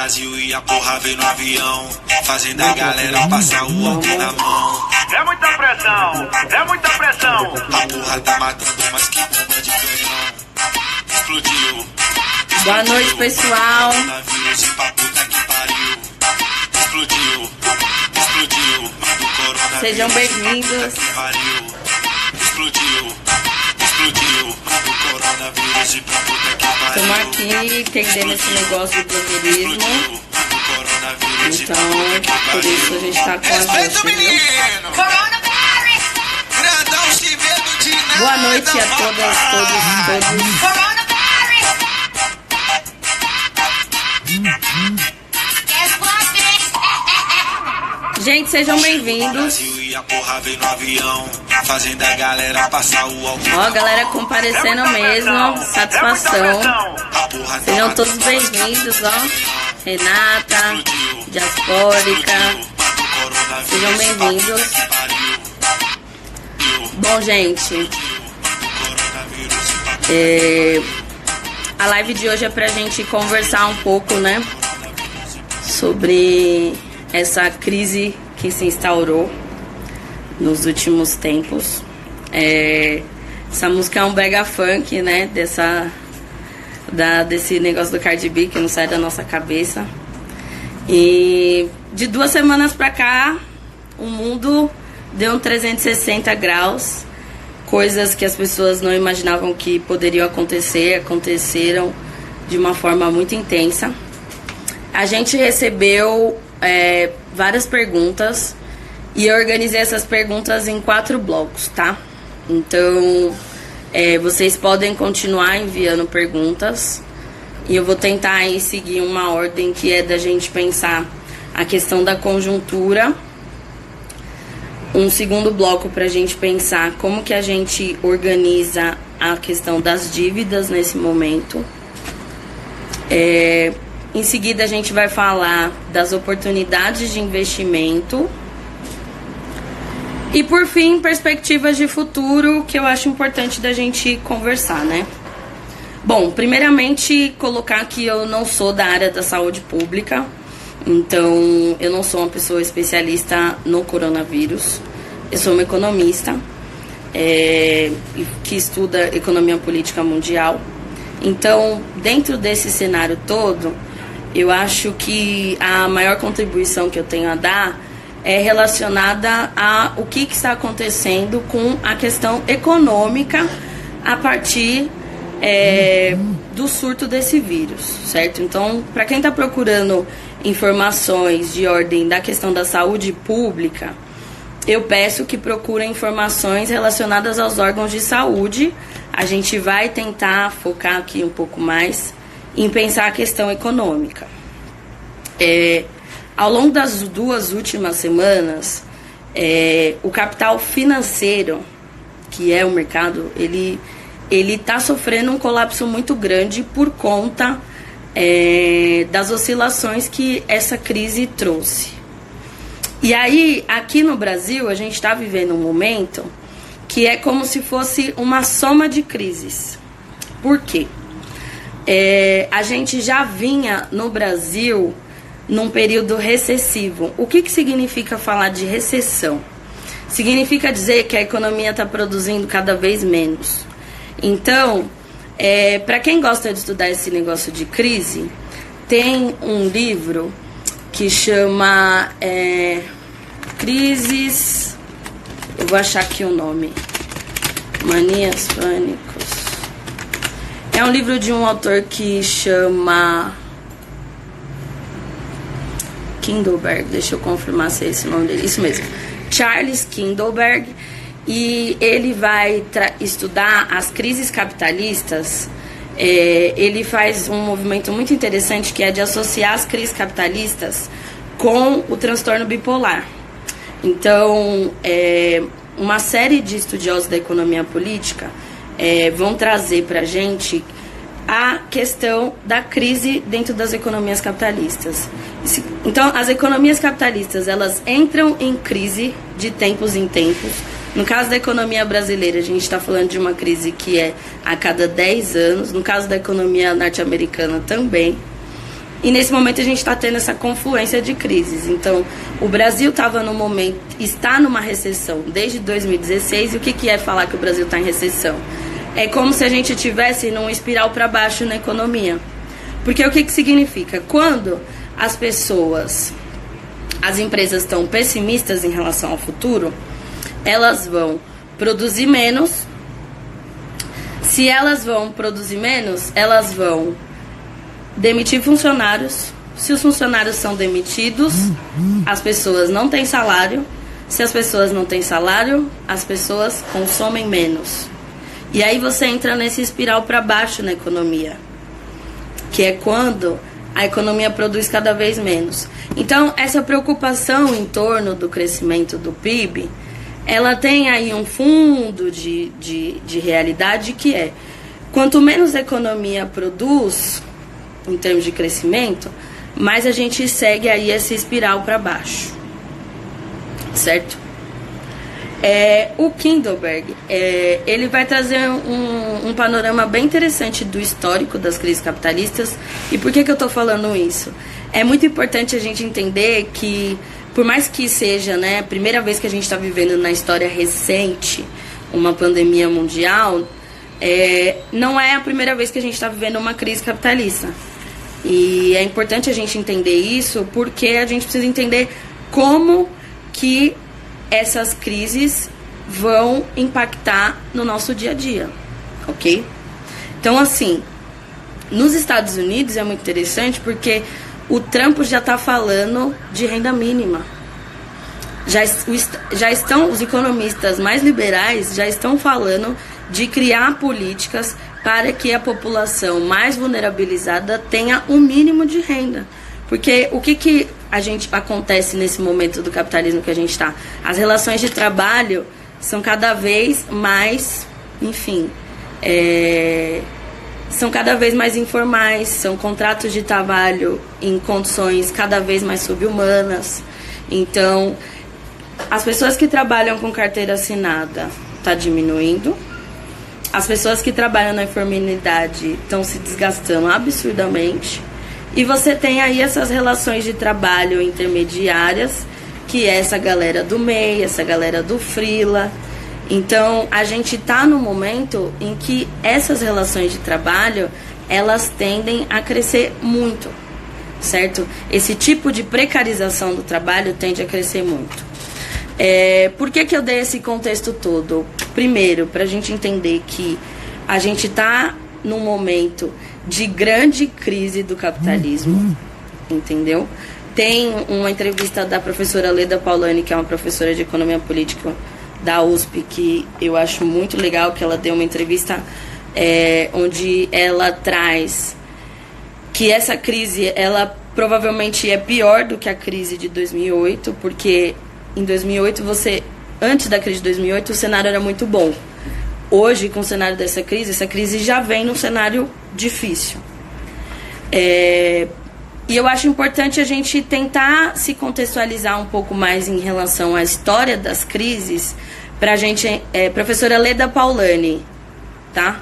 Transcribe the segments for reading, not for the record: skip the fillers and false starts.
Brasil e a porra vem no avião, fazendo a galera passar o álcool na mão. É muita pressão, é muita pressão. A porra tá matando mais que bomba de canhão. Explodiu. Boa noite, pessoal. Coronavírus e pra puta que pariu. Explodiu. Explodiu. O coronavírus. Sejam bem-vindos. Explodiu. Explodiu. O coronavírus e pra puta que pariu. Estamos aqui entendendo esse negócio do blogueirismo. Então, por isso a gente tá com a gente, viu? Boa noite a todas, todos. Gente, sejam bem-vindos. Ó, a galera comparecendo mesmo. Satisfação. Sejam todos bem-vindos, ó. Renata, Diaspórica. Sejam bem-vindos. Bom, gente, a live de hoje é pra gente conversar um pouco, né, sobre essa crise que se instaurou nos últimos tempos. Essa música é um brega funk, né, desse negócio do Cardi B que não sai da nossa cabeça. E de 2 semanas pra cá, o mundo deu um 360 graus. Coisas que as pessoas não imaginavam que poderiam acontecer, aconteceram de uma forma muito intensa. A gente recebeu várias perguntas e eu organizei essas perguntas em 4 blocos, tá? Então, vocês podem continuar enviando perguntas e eu vou tentar aí seguir uma ordem que é da gente pensar a questão da conjuntura. Um segundo bloco para a gente pensar como que a gente organiza a questão das dívidas nesse momento. Em seguida a gente vai falar das oportunidades de investimento. E por fim, perspectivas de futuro, que eu acho importante da gente conversar, né? Bom, primeiramente colocar que eu não sou da área da saúde pública. Então, eu não sou uma pessoa especialista no coronavírus. Eu sou uma economista que estuda economia política mundial. Então, dentro desse cenário todo, eu acho que a maior contribuição que eu tenho a dar é relacionada a o que está acontecendo com a questão econômica a partir do surto desse vírus, certo? Então, para quem está procurando informações de ordem da questão da saúde pública, eu peço que procurem informações relacionadas aos órgãos de saúde. A gente vai tentar focar aqui um pouco mais em pensar a questão econômica. Ao longo das 2 últimas semanas, o capital financeiro, que é o mercado, ele está sofrendo um colapso muito grande por conta das oscilações que essa crise trouxe. E aí, aqui no Brasil, a gente está vivendo um momento que é como se fosse uma soma de crises. Por quê? A gente já vinha no Brasil num período recessivo. O que significa falar de recessão? Significa dizer que a economia está produzindo cada vez menos. Então, para quem gosta de estudar esse negócio de crise, tem um livro que chama Crises, eu vou achar aqui o nome, Manias, Pânicos. É um livro de um autor que chama Kindleberg, deixa eu confirmar se é esse o nome dele, isso mesmo, Charles Kindleberg, e ele vai estudar as crises capitalistas. Ele faz um movimento muito interessante que é de associar as crises capitalistas com o transtorno bipolar. Então, uma série de estudiosos da economia política vão trazer para a gente a questão da crise dentro das economias capitalistas. Então, as economias capitalistas, elas entram em crise de tempos em tempos. No caso da economia brasileira, a gente está falando de uma crise que é a cada 10 anos. No caso da economia norte-americana também. E nesse momento a gente está tendo essa confluência de crises. Então, o Brasil está numa recessão desde 2016. E o que é falar que o Brasil está em recessão? É como se a gente estivesse num espiral para baixo na economia. Porque o que significa? Quando as empresas estão pessimistas em relação ao futuro, elas vão produzir menos. Se elas vão produzir menos, elas vão demitir funcionários. Se os funcionários são demitidos, as pessoas não têm salário. Se as pessoas não têm salário, as pessoas consomem menos. E aí você entra nesse espiral para baixo na economia, que é quando a economia produz cada vez menos. Então, essa preocupação em torno do crescimento do PIB, ela tem aí um fundo de realidade que é: quanto menos a economia produz, em termos de crescimento, mais a gente segue aí essa espiral para baixo, certo? O Kindleberg, ele vai trazer um panorama bem interessante do histórico das crises capitalistas. E por que eu estou falando isso? É muito importante a gente entender que, por mais que seja, né, a primeira vez que a gente está vivendo na história recente uma pandemia mundial, não é a primeira vez que a gente está vivendo uma crise capitalista. E é importante a gente entender isso, porque a gente precisa entender como que essas crises vão impactar no nosso dia a dia, ok? Então, assim, nos Estados Unidos é muito interessante porque o Trump já está falando de renda mínima. Já estão, os economistas mais liberais já estão falando de criar políticas para que a população mais vulnerabilizada tenha o mínimo de renda. Porque o que acontece nesse momento do capitalismo que a gente está? As relações de trabalho são cada vez mais, enfim, são cada vez mais informais, são contratos de trabalho em condições cada vez mais sub-humanas. Então, as pessoas que trabalham com carteira assinada estão diminuindo. As pessoas que trabalham na informalidade estão se desgastando absurdamente. E você tem aí essas relações de trabalho intermediárias, que é essa galera do MEI, essa galera do freela. Então, a gente está no momento em que essas relações de trabalho, elas tendem a crescer muito, certo? Esse tipo de precarização do trabalho tende a crescer muito. Por que eu dei esse contexto todo? Primeiro, para a gente entender que a gente está num momento de grande crise do capitalismo, entendeu? Tem uma entrevista da professora Leda Paulani, que é uma professora de economia política da USP, que eu acho muito legal, que ela deu uma entrevista onde ela traz que essa crise, ela provavelmente é pior do que a crise de 2008, porque em 2008 antes da crise de 2008 o cenário era muito bom. Hoje, com o cenário dessa crise, essa crise já vem num cenário difícil. E eu acho importante a gente tentar se contextualizar um pouco mais em relação à história das crises, pra gente... professora Leda Paulani, tá?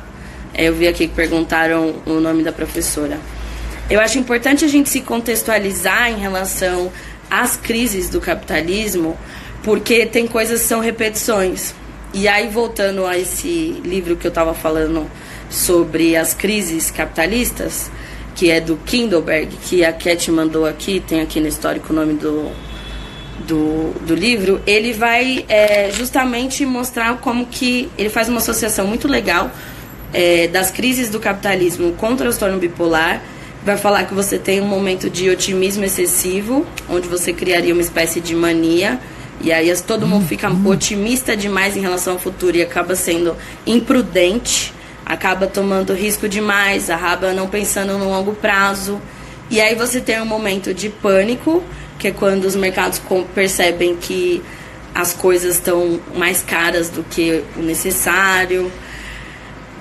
Eu vi aqui que perguntaram o nome da professora. Eu acho importante a gente se contextualizar em relação às crises do capitalismo, porque tem coisas que são repetições. E aí, voltando a esse livro que eu estava falando sobre as crises capitalistas, que é do Kindleberg, que a Cat mandou aqui, tem aqui no histórico o nome do livro, ele vai justamente mostrar como que ele faz uma associação muito legal das crises do capitalismo com o transtorno bipolar. Vai falar que você tem um momento de otimismo excessivo, onde você criaria uma espécie de mania, e aí todo mundo fica otimista demais em relação ao futuro e acaba sendo imprudente, acaba tomando risco demais, acaba não pensando no longo prazo. E aí você tem um momento de pânico, que é quando os mercados percebem que as coisas estão mais caras do que o necessário.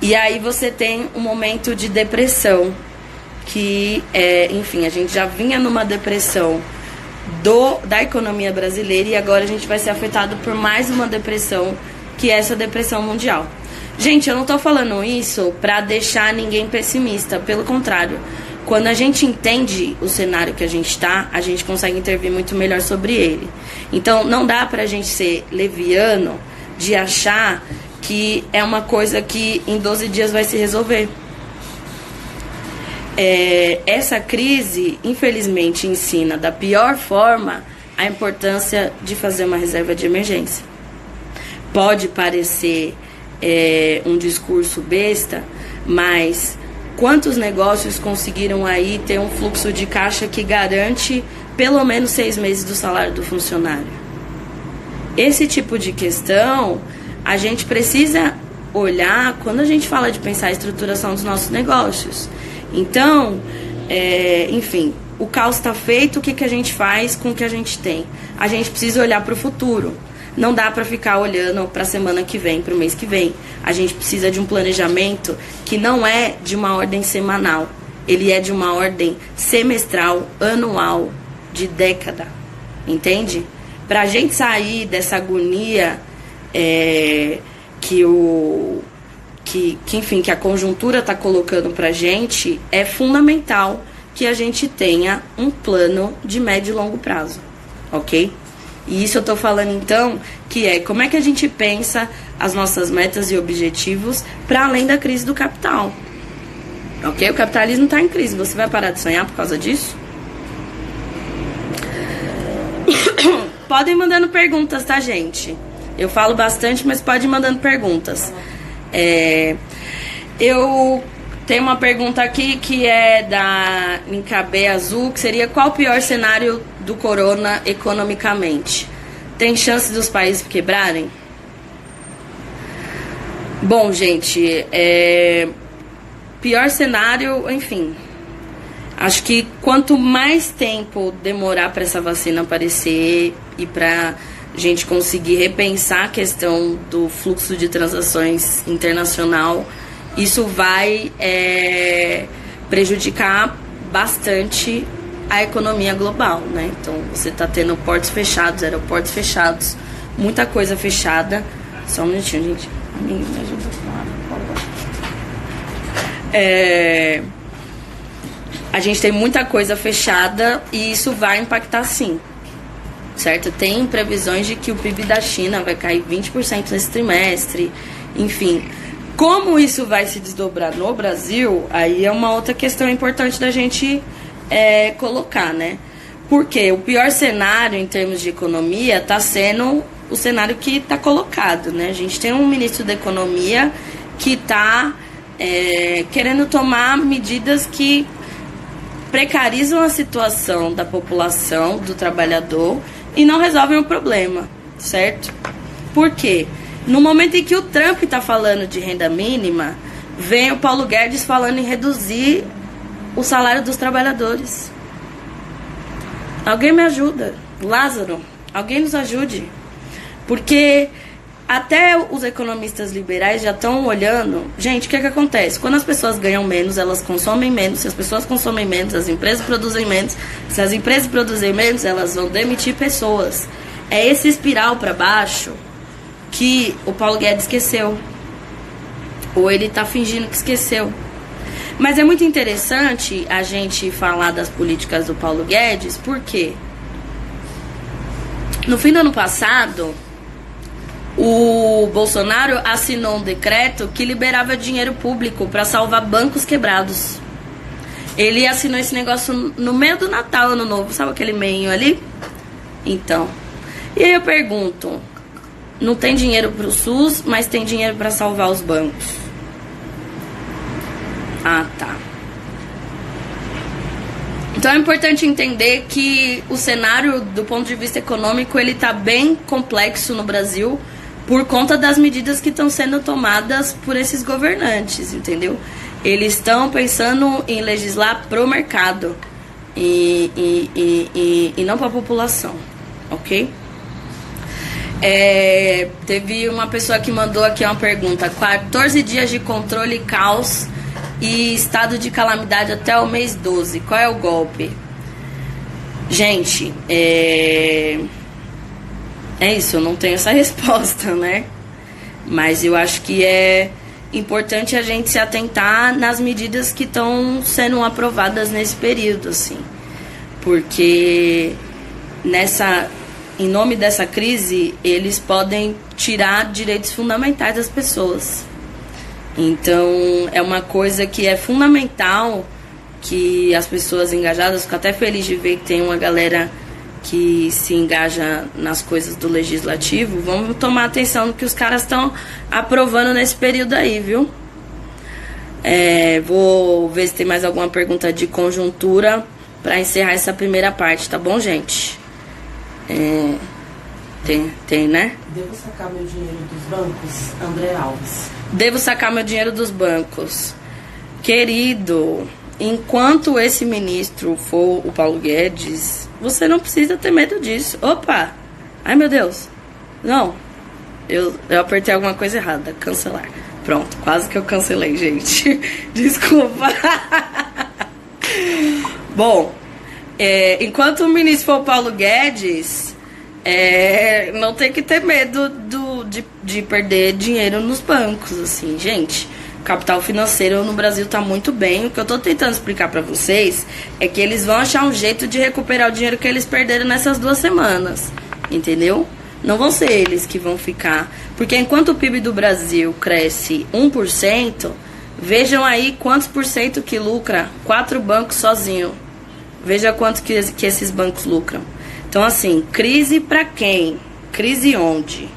E aí você tem um momento de depressão, que enfim, a gente já vinha numa depressão da economia brasileira, e agora a gente vai ser afetado por mais uma depressão, que é essa depressão mundial. Gente, eu não tô falando isso pra deixar ninguém pessimista, pelo contrário. quando a gente entende o cenário que a gente está, a gente consegue intervir muito melhor sobre ele. Então, não dá pra gente ser leviano de achar que é uma coisa que em 12 dias vai se resolver. Essa crise, infelizmente, ensina da pior forma a importância de fazer uma reserva de emergência. Pode parecer um discurso besta, mas quantos negócios conseguiram aí ter um fluxo de caixa que garante pelo menos 6 meses do salário do funcionário? Esse tipo de questão a gente precisa olhar quando a gente fala de pensar a estruturação dos nossos negócios. Então, enfim, o caos está feito, o que a gente faz com o que a gente tem? A gente precisa olhar para o futuro. Não dá para ficar olhando para a semana que vem, para o mês que vem. A gente precisa de um planejamento que não é de uma ordem semanal. Ele é de uma ordem semestral, anual, de década. Entende? Para a gente sair dessa agonia que a conjuntura está colocando para a gente, é fundamental que a gente tenha um plano de médio e longo prazo, ok? E isso eu estou falando, então, que como é que a gente pensa as nossas metas e objetivos para além da crise do capital, ok? O capitalismo está em crise, você vai parar de sonhar por causa disso? Podem mandando perguntas, tá, gente? Eu falo bastante, mas pode ir mandando perguntas. Eu tenho uma pergunta aqui que é da Nincabé Azul, que seria: qual o pior cenário do corona economicamente? Tem chance dos países quebrarem? Bom, gente, pior cenário, enfim. Acho que quanto mais tempo demorar para essa vacina aparecer e para a gente conseguir repensar a questão do fluxo de transações internacional, isso vai prejudicar bastante a economia global, né? Então, você está tendo portos fechados, aeroportos fechados, muita coisa fechada. Só um minutinho, gente. Me ajuda a falar. A gente tem muita coisa fechada e isso vai impactar, sim. Certo? Tem previsões de que o PIB da China vai cair 20% nesse trimestre. Enfim, como isso vai se desdobrar no Brasil, aí é uma outra questão importante da gente colocar, né? Porque o pior cenário em termos de economia está sendo o cenário que está colocado, né? A gente tem um ministro da Economia que está querendo tomar medidas que precarizam a situação da população, do trabalhador, e não resolvem o problema, certo? Por quê? No momento em que o Trump está falando de renda mínima, vem o Paulo Guedes falando em reduzir o salário dos trabalhadores. Alguém me ajuda? Lázaro, alguém nos ajude. Porque até os economistas liberais já estão olhando. Gente, o que acontece? Quando as pessoas ganham menos, elas consomem menos. Se as pessoas consomem menos, as empresas produzem menos. Se as empresas produzem menos, elas vão demitir pessoas. É esse espiral para baixo que o Paulo Guedes esqueceu. Ou ele está fingindo que esqueceu. Mas é muito interessante a gente falar das políticas do Paulo Guedes, porque no fim do ano passado, o Bolsonaro assinou um decreto que liberava dinheiro público para salvar bancos quebrados. Ele assinou esse negócio no meio do Natal, Ano Novo, sabe aquele meinho ali? Então, e aí eu pergunto, não tem dinheiro para o SUS, mas tem dinheiro para salvar os bancos. Ah, tá. Então é importante entender que o cenário, do ponto de vista econômico, ele está bem complexo no Brasil, por conta das medidas que estão sendo tomadas por esses governantes, entendeu? Eles estão pensando em legislar pro mercado e não para a população, ok? Teve uma pessoa que mandou aqui uma pergunta: 14 dias de controle, caos e estado de calamidade até o mês 12. Qual é o golpe? Gente, é isso, eu não tenho essa resposta, né? Mas eu acho que importante a gente se atentar nas medidas que estão sendo aprovadas nesse período, assim. Porque em nome dessa crise, eles podem tirar direitos fundamentais das pessoas. Então, é uma coisa que é fundamental que as pessoas engajadas, fico até feliz de ver que tem uma galera que se engaja nas coisas do legislativo, vamos tomar atenção no que os caras estão aprovando nesse período aí, viu? Vou ver se tem mais alguma pergunta de conjuntura para encerrar essa primeira parte, tá bom, gente? Tem, né? Devo sacar meu dinheiro dos bancos? André Alves. Devo sacar meu dinheiro dos bancos. Querido, enquanto esse ministro for o Paulo Guedes, você não precisa ter medo disso. Opa! Ai, meu Deus. Não. Eu apertei alguma coisa errada. Cancelar. Pronto, quase que eu cancelei, gente. Desculpa. Bom, enquanto o ministro for o Paulo Guedes, não tem que ter medo de perder dinheiro nos bancos, assim, gente. O capital financeiro no Brasil tá muito bem. O que eu tô tentando explicar pra vocês é que eles vão achar um jeito de recuperar o dinheiro que eles perderam nessas 2 semanas, entendeu? Não vão ser eles que vão ficar. Porque enquanto o PIB do Brasil cresce 1%, vejam aí quantos por cento que lucra 4 bancos sozinho. Veja quanto que esses bancos lucram. Então, assim, crise pra quem? Crise onde?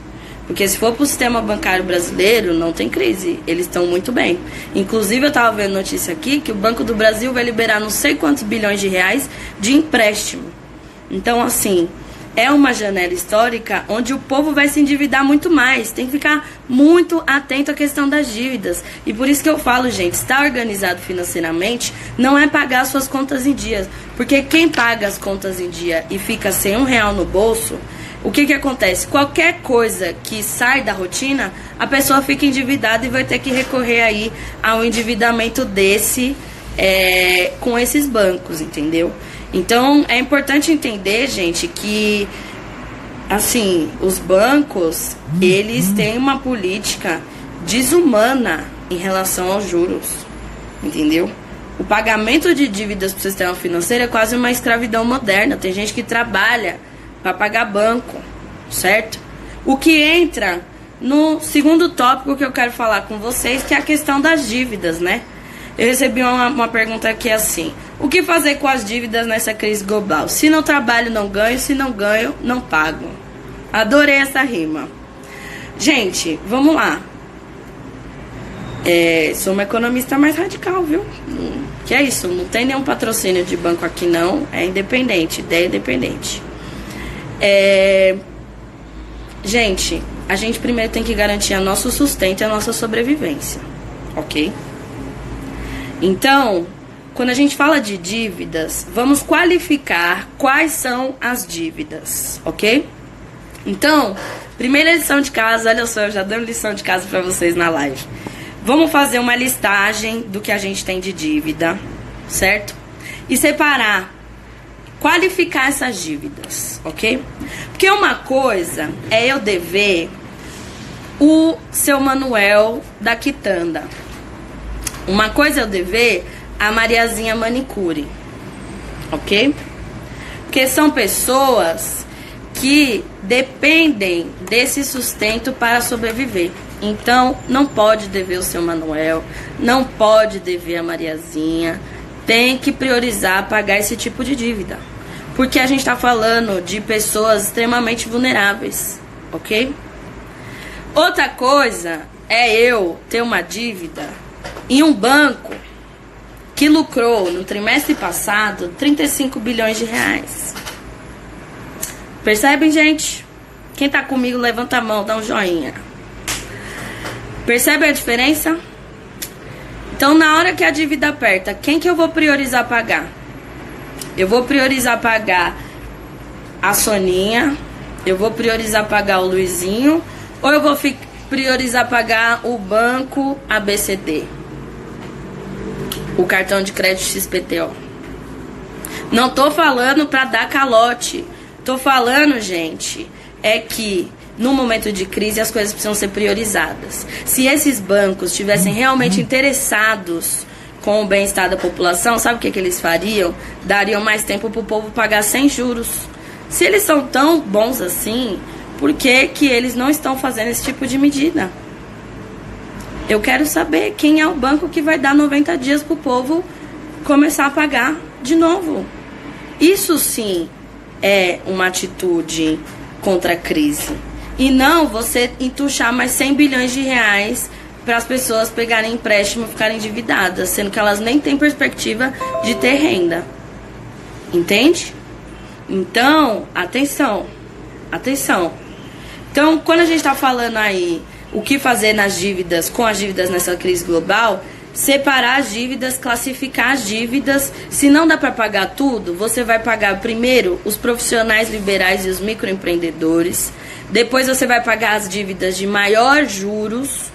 Porque se for pro sistema bancário brasileiro, não tem crise. Eles estão muito bem. Inclusive, eu tava vendo notícia aqui que o Banco do Brasil vai liberar não sei quantos bilhões de reais de empréstimo. Então, assim, é uma janela histórica onde o povo vai se endividar muito mais. Tem que ficar muito atento à questão das dívidas. E por isso que eu falo, gente, estar organizado financeiramente não é pagar suas contas em dias. Porque quem paga as contas em dia e fica sem R$1 no bolso, o que acontece? Qualquer coisa que sai da rotina, a pessoa fica endividada e vai ter que recorrer aí ao endividamento desse com esses bancos, entendeu? Então, é importante entender, gente, que, assim, os bancos, eles têm uma política desumana em relação aos juros, entendeu? O pagamento de dívidas para o sistema financeiro é quase uma escravidão moderna. Tem gente que trabalha para pagar banco, certo? O que entra no segundo tópico que eu quero falar com vocês, que é a questão das dívidas, né? Eu recebi uma pergunta aqui assim: o que fazer com as dívidas nessa crise global? Se não trabalho, não ganho. Se não ganho, não pago. Adorei essa rima. Gente, vamos lá. Sou uma economista mais radical, viu? Que é isso, não tem nenhum patrocínio de banco aqui não. É independente, ideia independente. Gente, a gente primeiro tem que garantir o nosso sustento e a nossa sobrevivência, ok? Então, quando a gente fala de dívidas, vamos qualificar quais são as dívidas, ok? Então, primeira lição de casa, olha só, eu já dando lição de casa pra vocês na live. Vamos fazer uma listagem do que a gente tem de dívida, certo? E separar, qualificar essas dívidas, ok? Porque uma coisa é eu dever o seu Manuel da quitanda. Uma coisa é eu dever a Mariazinha manicure, ok? Porque são pessoas que dependem desse sustento para sobreviver. Então, não pode dever o seu Manuel, não pode dever a Mariazinha. Tem que priorizar pagar esse tipo de dívida. Porque a gente está falando de pessoas extremamente vulneráveis, ok? Outra coisa é eu ter uma dívida em um banco que lucrou no trimestre passado 35 bilhões de reais. Percebem, gente? Quem tá comigo, levanta a mão, dá um joinha. Percebe a diferença? Então, na hora que a dívida aperta, quem que eu vou priorizar pagar? Eu vou priorizar pagar a Soninha, eu vou priorizar pagar o Luizinho, ou eu vou priorizar pagar o banco ABCD, o cartão de crédito XPTO. Não tô falando pra dar calote. Tô falando, gente, é que no momento de crise as coisas precisam ser priorizadas. Se esses bancos estivessem realmente interessados com o bem-estar da população, sabe o que eles fariam? Dariam mais tempo para o povo pagar sem juros. Se eles são tão bons assim, por que eles não estão fazendo esse tipo de medida? Eu quero saber quem é o banco que vai dar 90 dias para o povo começar a pagar de novo. Isso sim é uma atitude contra a crise. E não você entuchar mais 100 bilhões de reais para as pessoas pegarem empréstimo e ficarem endividadas, sendo que elas nem têm perspectiva de ter renda. Entende? Então, atenção. Atenção. Então, quando a gente está falando aí o que fazer nas dívidas, com as dívidas nessa crise global, separar as dívidas, classificar as dívidas. Se não dá para pagar tudo, você vai pagar primeiro os profissionais liberais e os microempreendedores. Depois você vai pagar as dívidas de maior juros.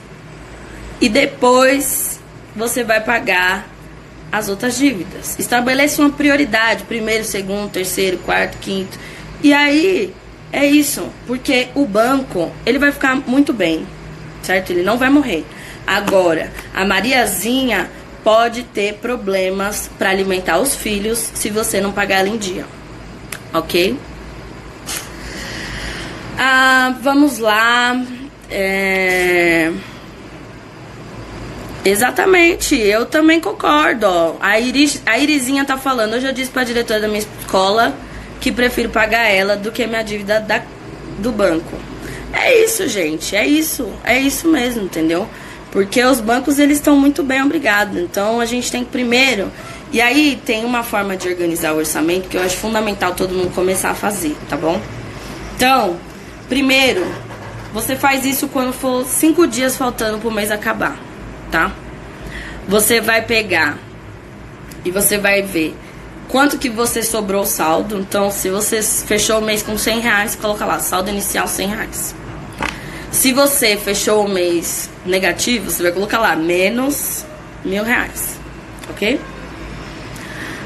E depois você vai pagar as outras dívidas. Estabelece uma prioridade. Primeiro, segundo, terceiro, quarto, quinto. E aí, é isso. Porque o banco, ele vai ficar muito bem. Certo? Ele não vai morrer. Agora, a Mariazinha pode ter problemas para alimentar os filhos se você não pagar ela em dia. Ok? Vamos lá. Exatamente, eu também concordo. Ó. A Irizinha tá falando, eu já disse pra diretora da minha escola que prefiro pagar ela do que a minha dívida do banco. É isso, gente, é isso mesmo, entendeu? Porque os bancos, eles estão muito bem, obrigado. Então, a gente tem que primeiro... E aí, tem uma forma de organizar o orçamento que eu acho fundamental todo mundo começar a fazer, tá bom? Então, primeiro, você faz isso quando for 5 dias faltando pro mês acabar, tá? Você vai pegar e você vai ver quanto que você sobrou o saldo. Então, se você fechou o mês com 100 reais, coloca lá, saldo inicial 100 reais. Se você fechou o mês negativo, você vai colocar lá, menos 1.000 reais, ok?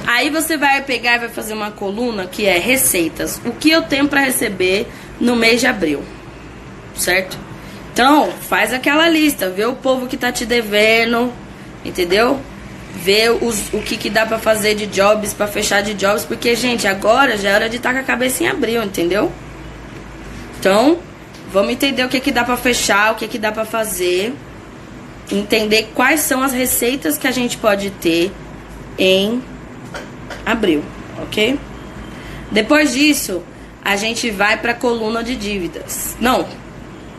Aí você vai pegar e vai fazer uma coluna que é receitas. O que eu tenho para receber no mês de abril, certo? Então, faz aquela lista, vê o povo que tá te devendo, entendeu? Vê o que dá pra fazer de jobs, pra fechar de jobs, porque, gente, agora já é hora de estar com a cabeça em abril, entendeu? Então, vamos entender o que dá pra fechar, o que dá pra fazer, entender quais são as receitas que a gente pode ter em abril, ok? Depois disso, a gente vai pra coluna de dívidas. Não,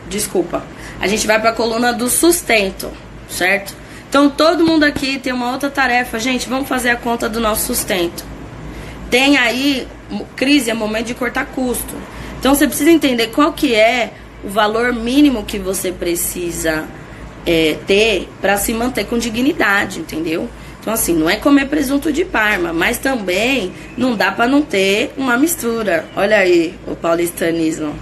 desculpa. A gente vai pra coluna do sustento, certo? Então, todo mundo aqui tem uma outra tarefa. Gente, vamos fazer a conta do nosso sustento. Tem aí, crise é momento de cortar custo. Então, você precisa entender qual que é o valor mínimo que você precisa ter para se manter com dignidade, entendeu? Então, assim, não é comer presunto de Parma, mas também não dá para não ter uma mistura. Olha aí o paulistanismo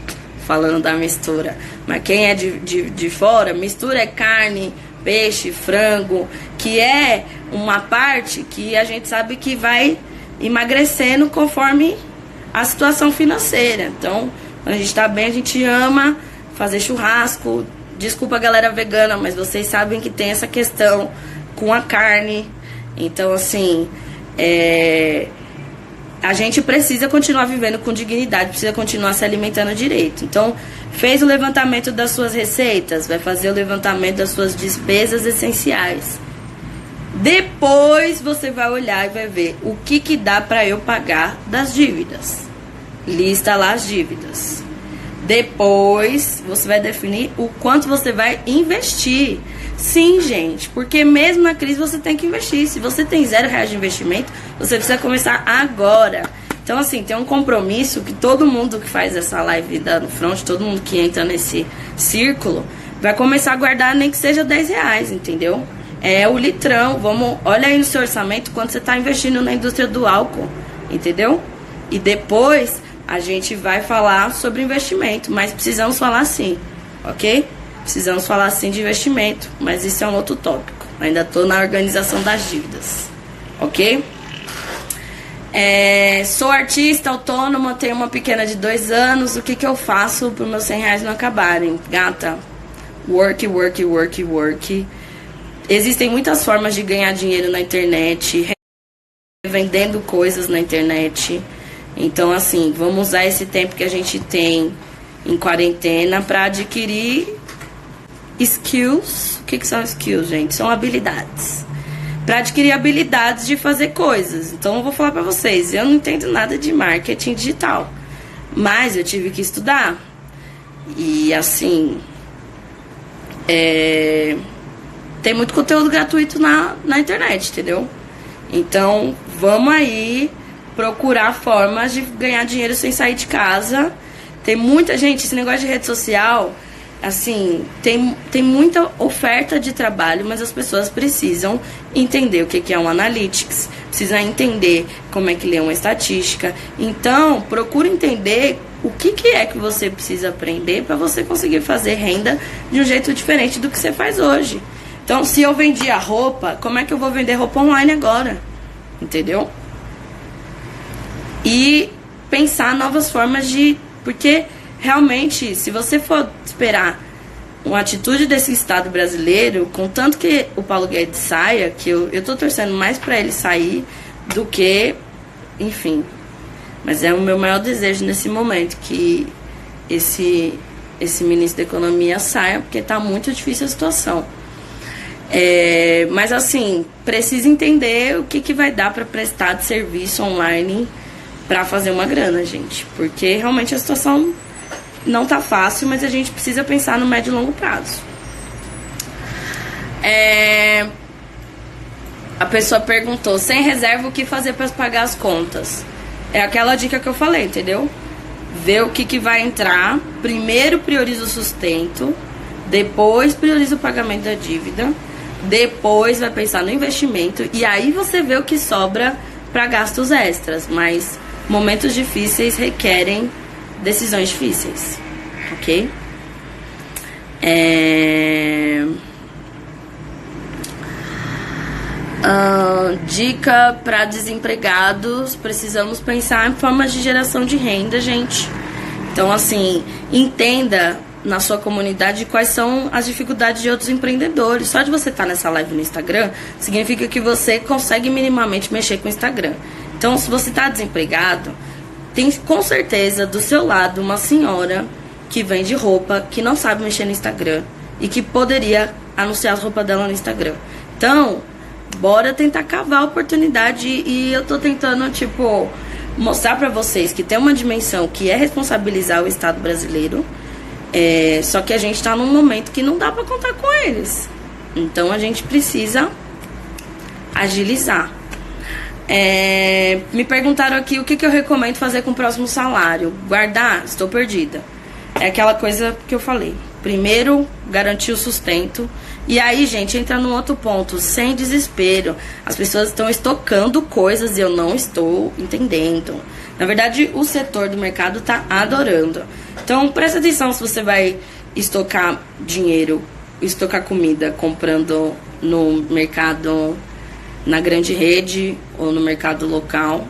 falando da mistura. Mas quem é de fora, mistura é carne, peixe, frango, que é uma parte que a gente sabe que vai emagrecendo conforme a situação financeira. Então, quando a gente tá bem, a gente ama fazer churrasco. Desculpa, galera vegana, mas vocês sabem que tem essa questão com a carne. Então, assim, a gente precisa continuar vivendo com dignidade, precisa continuar se alimentando direito. Então, fez o levantamento das suas receitas, vai fazer o levantamento das suas despesas essenciais. Depois você vai olhar e vai ver o que dá para eu pagar das dívidas. Lista lá as dívidas. Depois você vai definir o quanto você vai investir. Sim, gente, porque mesmo na crise você tem que investir. Se você tem R$0 de investimento, você precisa começar agora. Então, assim, tem um compromisso que todo mundo que faz essa live da No Front, todo mundo que entra nesse círculo, vai começar a guardar nem que seja R$10, entendeu? É o litrão. Olha aí no seu orçamento quanto você está investindo na indústria do álcool, entendeu? E depois a gente vai falar sobre investimento, mas precisamos falar sim, ok? Precisamos falar sim de investimento, mas isso é um outro tópico. Ainda estou na organização das dívidas, ok? Sou artista autônoma, tenho uma pequena de 2 anos. O que eu faço para os meus R$100 não acabarem? Gata, work, work, work, work. Existem muitas formas de ganhar dinheiro na internet, vendendo coisas na internet. Então, assim, vamos usar esse tempo que a gente tem em quarentena para adquirir skills. O que são skills, gente? São habilidades. Para adquirir habilidades de fazer coisas. Então, eu vou falar para vocês, eu não entendo nada de marketing digital, mas eu tive que estudar. E, assim, tem muito conteúdo gratuito na internet, entendeu? Então, vamos aí procurar formas de ganhar dinheiro sem sair de casa. Tem muita gente, esse negócio de rede social, assim, tem muita oferta de trabalho, mas as pessoas precisam entender o que é um analytics, precisam entender como é que lê uma estatística. Então, procura entender o que é que você precisa aprender para você conseguir fazer renda de um jeito diferente do que você faz hoje. Então, se eu vendia roupa, como é que eu vou vender roupa online agora? Entendeu? E pensar novas formas de... Porque, realmente, se você for esperar uma atitude desse Estado brasileiro, contanto que o Paulo Guedes saia, que eu tô torcendo mais pra ele sair do que... Enfim. Mas é o meu maior desejo nesse momento, que esse ministro da Economia saia, porque tá muito difícil a situação. Mas assim, precisa entender o que vai dar para prestar de serviço online para fazer uma grana, gente. Porque realmente a situação não tá fácil, mas a gente precisa pensar no médio e longo prazo. A pessoa perguntou, sem reserva, o que fazer para pagar as contas? É aquela dica que eu falei, entendeu? Ver o que vai entrar. Primeiro prioriza o sustento, depois prioriza o pagamento da dívida, depois vai pensar no investimento e aí você vê o que sobra para gastos extras. Mas momentos difíceis requerem decisões difíceis, ok? Dica para desempregados: precisamos pensar em formas de geração de renda, gente. Então, assim, entenda na sua comunidade quais são as dificuldades de outros empreendedores. Só de você estar nessa live no Instagram significa que você consegue minimamente mexer com o Instagram. Então, se você está desempregado, tem com certeza do seu lado uma senhora que vende roupa, que não sabe mexer no Instagram e que poderia anunciar as roupas dela no Instagram. Então, bora tentar cavar a oportunidade. E eu tô tentando, tipo, mostrar pra vocês que tem uma dimensão que é responsabilizar o Estado brasileiro. Só que a gente tá num momento que não dá pra contar com eles. Então a gente precisa agilizar. Me perguntaram aqui o que eu recomendo fazer com o próximo salário. Guardar? Estou perdida. É aquela coisa que eu falei. Primeiro, garantir o sustento. E aí, gente, entra num outro ponto. Sem desespero. As pessoas estão estocando coisas e eu não estou entendendo. Na verdade, o setor do mercado está adorando. Então, presta atenção se você vai estocar dinheiro, estocar comida, comprando no mercado, na grande rede ou no mercado local.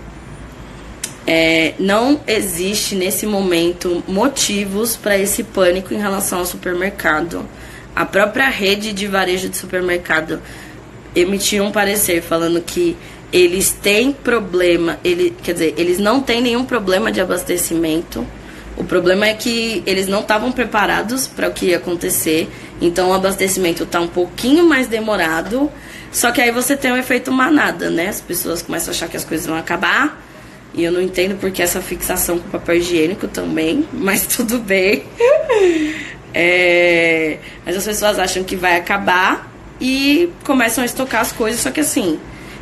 Não existe nesse momento motivos para esse pânico em relação ao supermercado. A própria rede de varejo de supermercado emitiu um parecer falando que eles têm problema, eles não têm nenhum problema de abastecimento. O problema é que eles não estavam preparados para o que ia acontecer. Então o abastecimento está um pouquinho mais demorado. Só que aí você tem um efeito manada, né? As pessoas começam a achar que as coisas vão acabar. E eu não entendo porque essa fixação com papel higiênico também, mas tudo bem. Mas as pessoas acham que vai acabar e começam a estocar as coisas. Só que assim,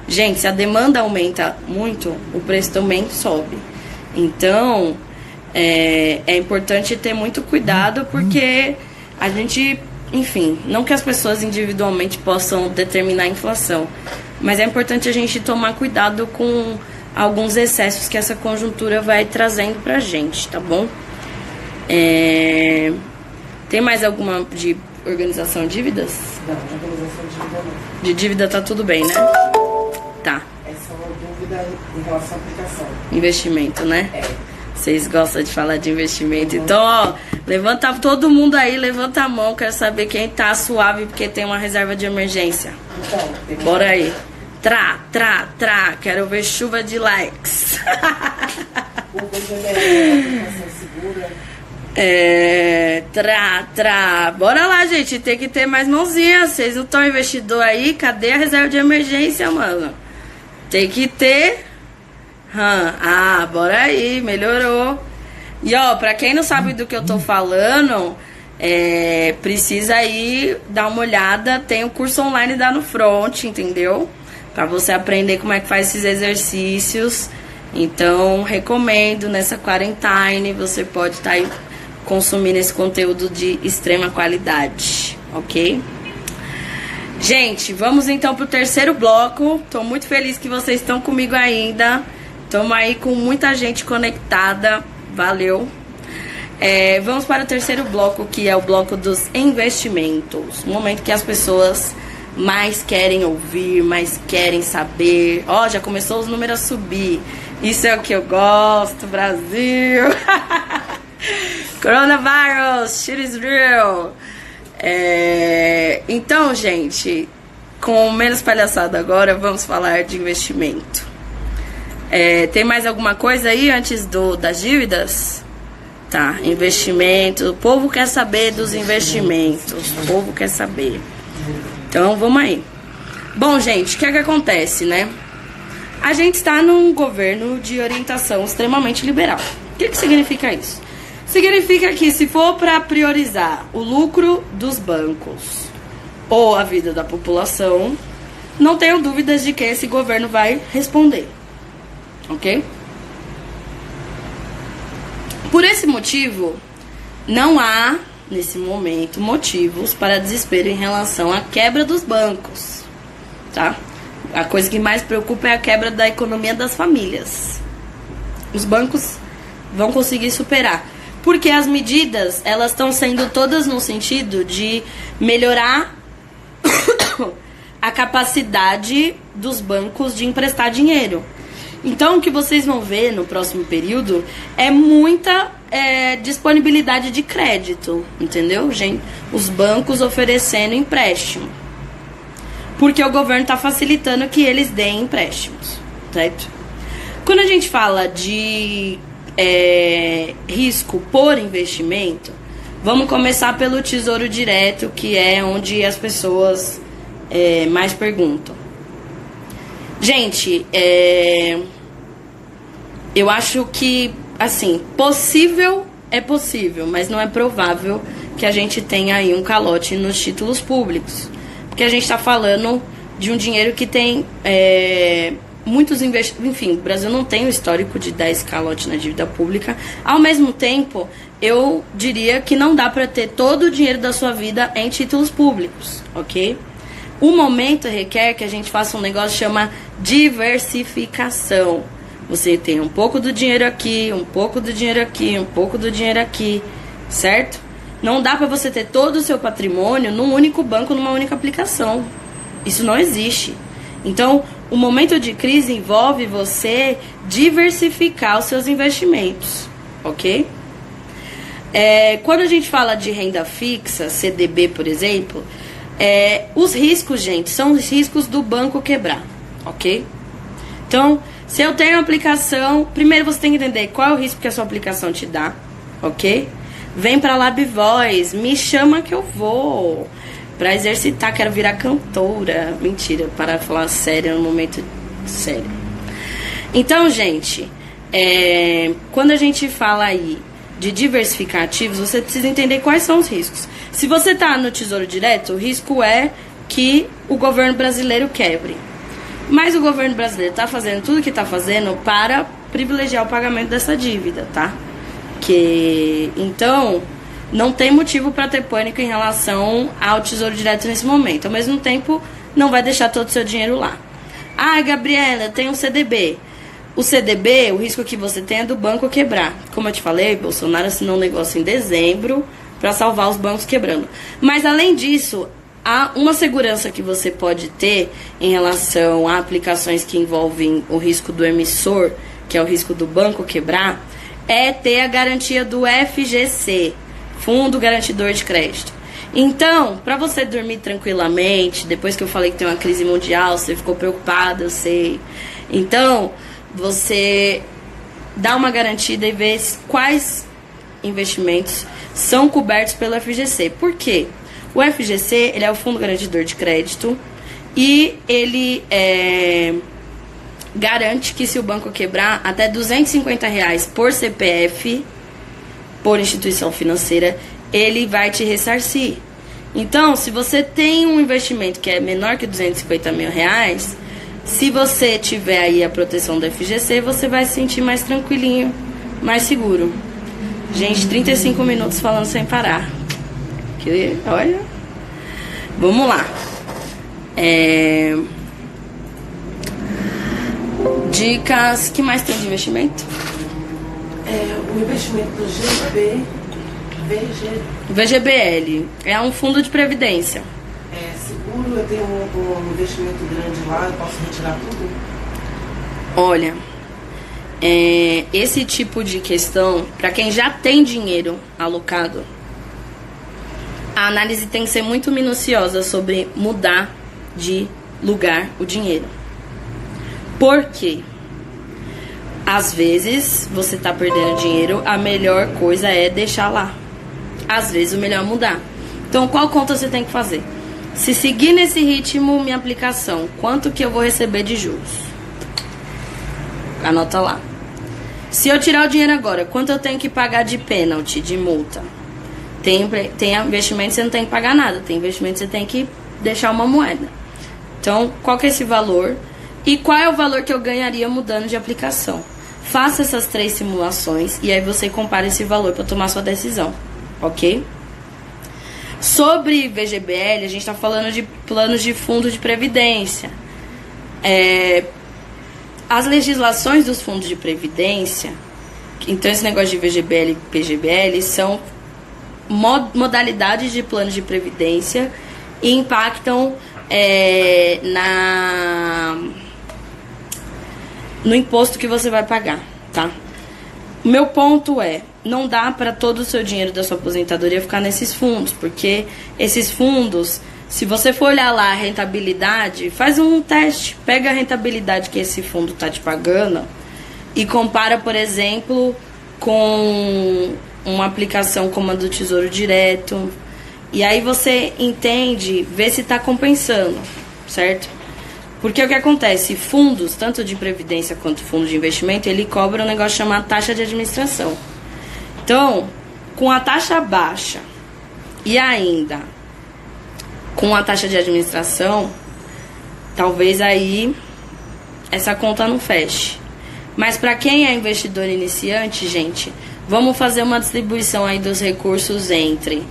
gente, se a demanda aumenta muito, o preço também sobe. Então, é importante ter muito cuidado, porque a gente, enfim, não que as pessoas individualmente possam determinar a inflação, mas é importante a gente tomar cuidado com alguns excessos que essa conjuntura vai trazendo pra gente, tá bom? Tem mais alguma de organização de dívidas? Não, de organização de dívida não. De dívida tá tudo bem, né? Tá. Essa é uma dúvida em relação à aplicação. Investimento, né? É. Vocês gostam de falar de investimento. Então, ó, levanta todo mundo aí, levanta a mão. Quero saber quem tá suave porque tem uma reserva de emergência. Então, Bora aí. Trá. Quero ver chuva de likes. o BGBE, aplicação segura. Bora lá, gente. Tem que ter mais mãozinha. Vocês não estão investidor aí? Cadê a reserva de emergência, mano? Tem que ter. Bora aí. Melhorou. E ó, pra quem não sabe do que eu tô falando, precisa aí dar uma olhada. Tem o curso online da No Front, entendeu? Pra você aprender como é que faz esses exercícios. Então, recomendo nessa quarentine. Você pode estar aí consumindo esse conteúdo de extrema qualidade, ok? Gente, vamos então pro terceiro bloco. Tô muito feliz que vocês estão comigo ainda. Estamos aí com muita gente conectada. Valeu. Vamos para o terceiro bloco, que é o bloco dos investimentos. O momento que as pessoas mais querem ouvir, mais querem saber. Ó, já começou os números a subir. Isso é o que eu gosto, Brasil. Coronavirus, shit is real. Então, gente, com menos palhaçada agora, vamos falar de investimento. Tem mais alguma coisa aí antes das dívidas? Tá, investimento. O povo quer saber dos investimentos. O povo quer saber. Então, vamos aí. Bom, gente, o que é que acontece, né? A gente está num governo de orientação extremamente liberal. O que significa isso? Significa que se for para priorizar o lucro dos bancos ou a vida da população, não tenho dúvidas de que esse governo vai responder. Ok? Por esse motivo, não há, nesse momento, motivos para desespero em relação à quebra dos bancos. Tá? A coisa que mais preocupa é a quebra da economia das famílias. Os bancos vão conseguir superar. Porque as medidas, elas estão sendo todas no sentido de melhorar a capacidade dos bancos de emprestar dinheiro. Então, o que vocês vão ver no próximo período é muita disponibilidade de crédito, entendeu, gente? Os bancos oferecendo empréstimo. Porque o governo está facilitando que eles deem empréstimos, certo? Quando a gente fala de risco por investimento, vamos começar pelo Tesouro Direto, que é onde as pessoas mais perguntam. Gente, eu acho que, assim, possível é possível, mas não é provável que a gente tenha aí um calote nos títulos públicos. Porque a gente está falando de um dinheiro que tem muitos investimentos. Enfim, o Brasil não tem o histórico de dar esse calote na dívida pública. Ao mesmo tempo, eu diria que não dá para ter todo o dinheiro da sua vida em títulos públicos, ok? O momento requer que a gente faça um negócio que chama diversificação. Você tem um pouco do dinheiro aqui, um pouco do dinheiro aqui, um pouco do dinheiro aqui, certo? Não dá para você ter todo o seu patrimônio num único banco, numa única aplicação. Isso não existe. Então, o momento de crise envolve você diversificar os seus investimentos, ok? Quando a gente fala de renda fixa, CDB, por exemplo, os riscos, gente, são os riscos do banco quebrar, ok? Então, se eu tenho uma aplicação, primeiro você tem que entender qual é o risco que a sua aplicação te dá, ok? Vem pra LabVoz, me chama que eu vou pra exercitar, quero virar cantora. Mentira, para falar sério, no momento sério. Então, gente, quando a gente fala aí de diversificar ativos, você precisa entender quais são os riscos. Se você tá no Tesouro Direto, o risco é que o governo brasileiro quebre. Mas o governo brasileiro tá fazendo tudo que tá fazendo para privilegiar o pagamento dessa dívida, tá? Então, não tem motivo para ter pânico em relação ao Tesouro Direto nesse momento. Ao mesmo tempo, não vai deixar todo o seu dinheiro lá. Ah, Gabriela, tem um CDB. O CDB, o risco que você tem é do banco quebrar. Como eu te falei, Bolsonaro assinou um negócio em dezembro para salvar os bancos quebrando. Mas, além disso, Uma segurança que você pode ter em relação a aplicações que envolvem o risco do emissor, que é o risco do banco quebrar, é ter a garantia do FGC, Fundo Garantidor de Crédito. Então, para você dormir tranquilamente, depois que eu falei que tem uma crise mundial, você ficou preocupado, eu sei. Então, você dá uma garantida e vê quais investimentos são cobertos pelo FGC. Por quê? O FGC, ele é o Fundo Garantidor de Crédito e ele garante que se o banco quebrar, até R$250 por CPF, por instituição financeira, ele vai te ressarcir. Então, se você tem um investimento que é menor que R$250 mil, se você tiver aí a proteção do FGC, você vai se sentir mais tranquilinho, mais seguro. Gente, 35 minutos falando sem parar. Que, olha. Vamos lá. Dicas. Que mais tem de investimento? O investimento do VGBL. É um fundo de previdência. É seguro? Eu tenho um investimento grande lá, eu posso retirar tudo? Olha, esse tipo de questão, para quem já tem dinheiro alocado, a análise tem que ser muito minuciosa sobre mudar de lugar o dinheiro. Por quê? Às vezes você está perdendo dinheiro, a melhor coisa é deixar lá. Às vezes o melhor é mudar. Então, qual conta você tem que fazer? Se seguir nesse ritmo, minha aplicação, quanto que eu vou receber de juros? Anota lá. Se eu tirar o dinheiro agora, quanto eu tenho que pagar de pênalti, de multa? Tem investimento que você não tem que pagar nada. Tem investimento que você tem que deixar uma moeda. Então, qual que é esse valor? E qual é o valor que eu ganharia mudando de aplicação? Faça essas 3 simulações e aí você compara esse valor para tomar sua decisão. Ok? Sobre VGBL, a gente está falando de planos de fundo de previdência. As legislações dos fundos de previdência, então esse negócio de VGBL e PGBL são modalidades de planos de previdência e impactam no imposto que você vai pagar, tá? O meu ponto é, não dá para todo o seu dinheiro da sua aposentadoria ficar nesses fundos, porque esses fundos, se você for olhar lá a rentabilidade, faz um teste, pega a rentabilidade que esse fundo tá te pagando e compara, por exemplo, com uma aplicação como a do Tesouro Direto, e aí você entende, vê se tá compensando, certo? Porque o que acontece, fundos, tanto de previdência quanto fundo de investimento, ele cobra um negócio chamado taxa de administração. Então, com a taxa baixa e ainda com a taxa de administração, talvez aí essa conta não feche. Mas para quem é investidor iniciante, gente, vamos fazer uma distribuição aí dos recursos entre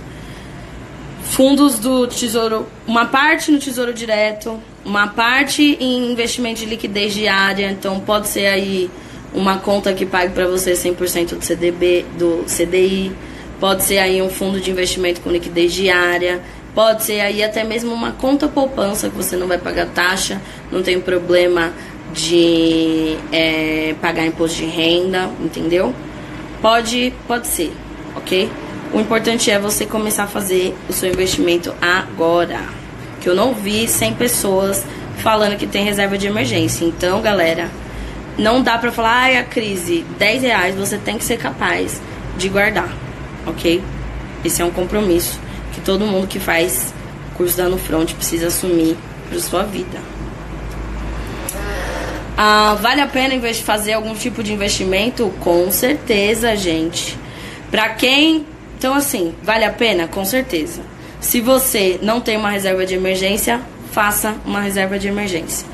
fundos do Tesouro, uma parte no Tesouro Direto, uma parte em investimento de liquidez diária, então pode ser aí uma conta que pague para você 100% do CDI, pode ser aí um fundo de investimento com liquidez diária, pode ser aí até mesmo uma conta poupança que você não vai pagar taxa, não tem problema de pagar imposto de renda, entendeu? Pode ser, ok? O importante é você começar a fazer o seu investimento agora. Que eu não vi 100 pessoas falando que tem reserva de emergência. Então, galera, não dá pra falar, ai, a crise, R$10, você tem que ser capaz de guardar, ok? Esse é um compromisso que todo mundo que faz curso da No Front precisa assumir pra sua vida. Vale a pena fazer algum tipo de investimento? Com certeza, gente. Pra quem... Então, assim, vale a pena? Com certeza. Se você não tem uma reserva de emergência, faça uma reserva de emergência.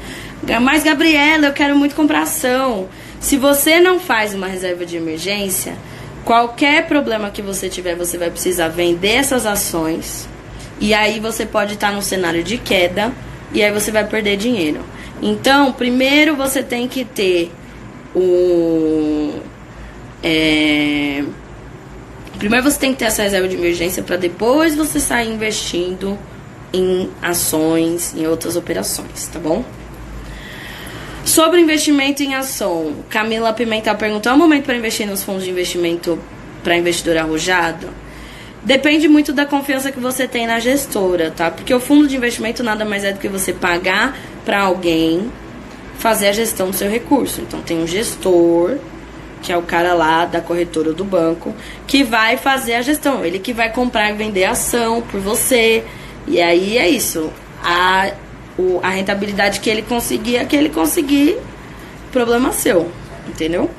Mas, Gabriela, eu quero muito comprar ação. Se você não faz uma reserva de emergência, qualquer problema que você tiver, você vai precisar vender essas ações. E aí você pode estar num cenário de queda e aí você vai perder dinheiro. Então, primeiro você tem que ter Primeiro você tem que ter essa reserva de emergência para depois você sair investindo em ações, em outras operações, tá bom? Sobre investimento em ação, Camila Pimentel perguntou: é o momento para investir nos fundos de investimento para investidor arrojado? Depende muito da confiança que você tem na gestora, tá? Porque o fundo de investimento nada mais é do que você pagar para alguém fazer a gestão do seu recurso. Então tem um gestor, que é o cara lá da corretora do banco, que vai fazer a gestão. Ele que vai comprar e vender ação por você. E aí é isso. A rentabilidade que ele conseguir, problema seu, entendeu?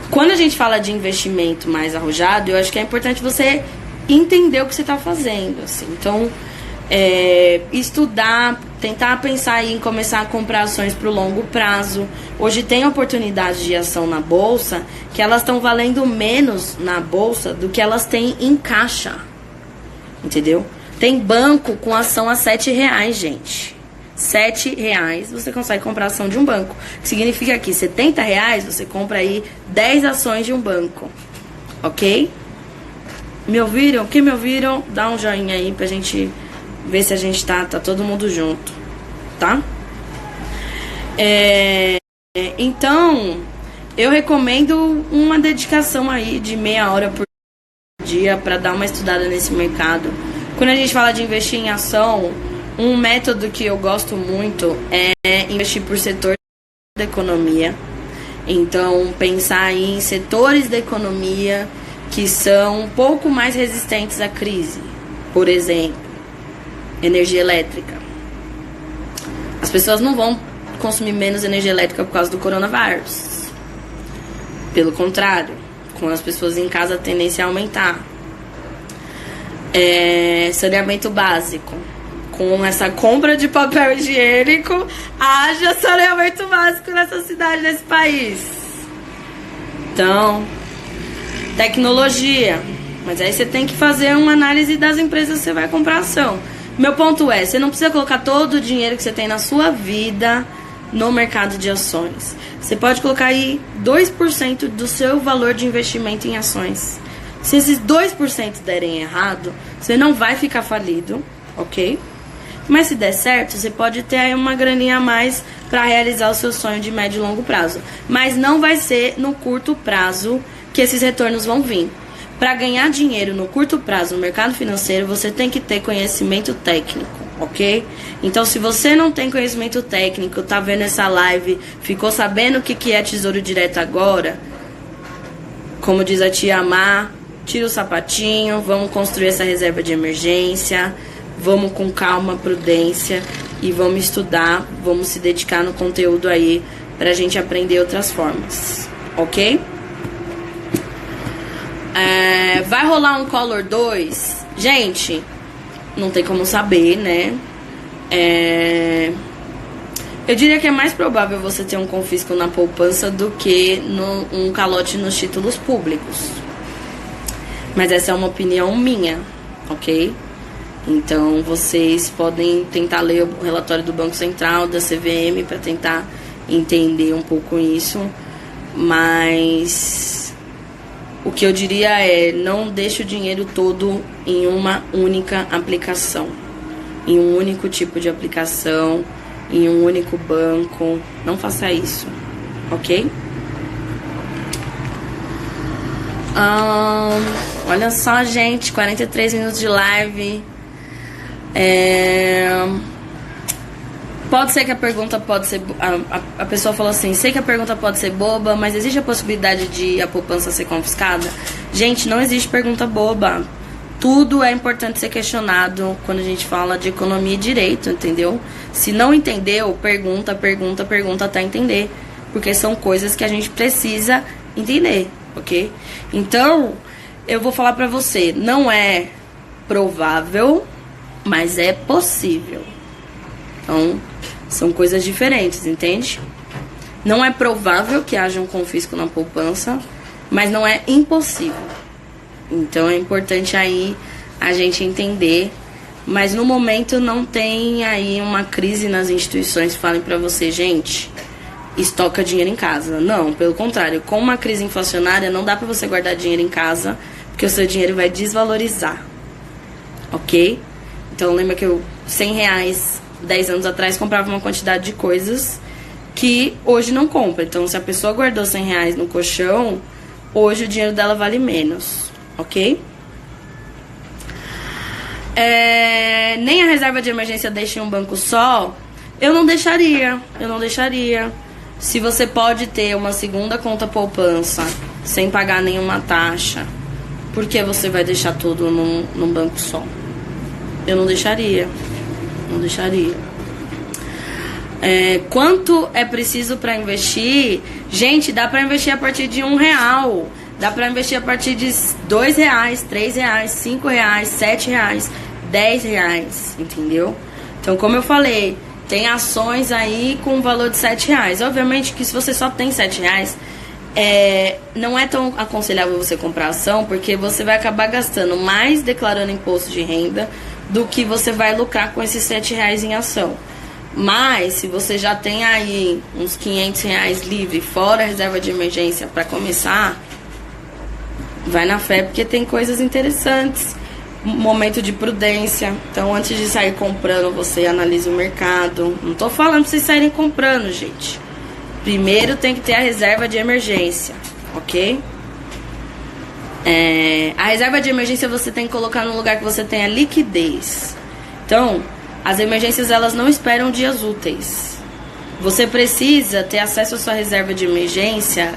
Quando a gente fala de investimento mais arrojado, eu acho que é importante você entender o que você está fazendo, assim. Então, estudar, tentar pensar em começar a comprar ações para o longo prazo. Hoje tem oportunidades de ação na bolsa que elas estão valendo menos na bolsa do que elas têm em caixa, entendeu? Tem banco com ação a R$7, gente. R$7 você consegue comprar ação de um banco. Significa que R$70 você compra aí 10 ações de um banco. Ok? Me ouviram? Quem me ouviram? Dá um joinha aí pra gente ver se a gente tá todo mundo junto. Tá? Então, eu recomendo uma dedicação aí de meia hora por dia pra dar uma estudada nesse mercado. Quando a gente fala de investir em ação, um método que eu gosto muito é investir por setor da economia. Então, pensar em setores da economia que são um pouco mais resistentes à crise. Por exemplo, energia elétrica. As pessoas não vão consumir menos energia elétrica por causa do coronavírus. Pelo contrário, com as pessoas em casa, a tendência a aumentar. Saneamento básico. Com essa compra de papel higiênico, haja saneamento básico nessa cidade, nesse país. Então, tecnologia. Mas aí você tem que fazer uma análise das empresas que você vai comprar ação. Meu ponto é, você não precisa colocar todo o dinheiro que você tem na sua vida no mercado de ações. Você pode colocar aí 2% do seu valor de investimento em ações. Se esses 2% derem errado, você não vai ficar falido, ok? Mas se der certo, você pode ter aí uma graninha a mais para realizar o seu sonho de médio e longo prazo. Mas não vai ser no curto prazo que esses retornos vão vir. Para ganhar dinheiro no curto prazo no mercado financeiro, você tem que ter conhecimento técnico, ok? Então, se você não tem conhecimento técnico, tá vendo essa live, ficou sabendo o que é Tesouro Direto agora, como diz a tia Má, tira o sapatinho, vamos construir essa reserva de emergência, vamos com calma, prudência e vamos estudar, vamos se dedicar no conteúdo aí pra gente aprender outras formas, ok? Vai rolar um Collor 2? Gente, não tem como saber, né? Eu diria que é mais provável você ter um confisco na poupança do que um calote nos títulos públicos. Mas essa é uma opinião minha, ok? Então vocês podem tentar ler o relatório do Banco Central, da CVM, para tentar entender um pouco isso. Mas o que eu diria é, não deixe o dinheiro todo em uma única aplicação, em um único tipo de aplicação, em um único banco. Não faça isso, ok? Olha só, gente, 43 minutos de live. Pode ser que a pergunta pode ser... A pessoa falou assim, sei que a pergunta pode ser boba, mas existe a possibilidade de a poupança ser confiscada? Gente, não existe pergunta boba. Tudo é importante ser questionado quando a gente fala de economia e direito, entendeu? Se não entendeu, pergunta até entender. Porque são coisas que a gente precisa entender, ok? Então, eu vou falar pra você, não é provável, mas é possível. Então, são coisas diferentes, entende? Não é provável que haja um confisco na poupança, mas não é impossível. Então, é importante aí a gente entender. Mas no momento não tem aí uma crise nas instituições que falem pra você, gente, estoca dinheiro em casa. Não, pelo contrário, com uma crise inflacionária não dá pra você guardar dinheiro em casa, porque o seu dinheiro vai desvalorizar, ok? Então Então lembra que eu, R$100, 10 anos atrás, comprava uma quantidade de coisas que hoje não compra. Então se a pessoa guardou R$100 no colchão, hoje o dinheiro dela vale menos, ok? Nem a reserva de emergência deixa em um banco só. Eu não deixaria. Se você pode ter uma segunda conta poupança sem pagar nenhuma taxa, por que você vai deixar tudo num banco só? Eu não deixaria. Quanto é preciso para investir? Gente, dá para investir a partir de R$1. Dá para investir a partir de R$2, R$3, R$5, R$7, R$10, entendeu? Então, como eu falei, tem ações aí com valor de R$7. Obviamente que se você só tem R$7, não é tão aconselhável você comprar ação, porque você vai acabar gastando mais declarando imposto de renda do que você vai lucrar com esses R$7 em ação. Mas se você já tem aí uns R$500 livre, fora a reserva de emergência para começar, vai na fé, porque tem coisas interessantes. Momento de prudência. Então, antes de sair comprando, você analisa o mercado. Não tô falando pra vocês saírem comprando, gente. Primeiro tem que ter a reserva de emergência, ok? A reserva de emergência você tem que colocar no lugar que você tenha liquidez. Então, as emergências, elas não esperam dias úteis. Você precisa ter acesso à sua reserva de emergência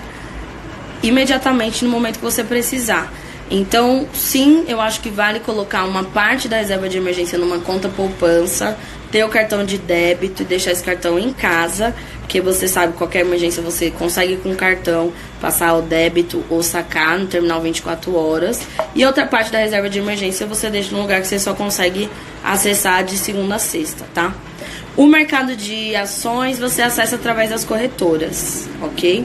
imediatamente no momento que você precisar. Então, sim, eu acho que vale colocar uma parte da reserva de emergência numa conta poupança, ter o cartão de débito e deixar esse cartão em casa, porque você sabe que qualquer emergência você consegue com o cartão passar o débito ou sacar no terminal 24 horas. E outra parte da reserva de emergência você deixa num lugar que você só consegue acessar de segunda a sexta, tá? O mercado de ações você acessa através das corretoras, ok?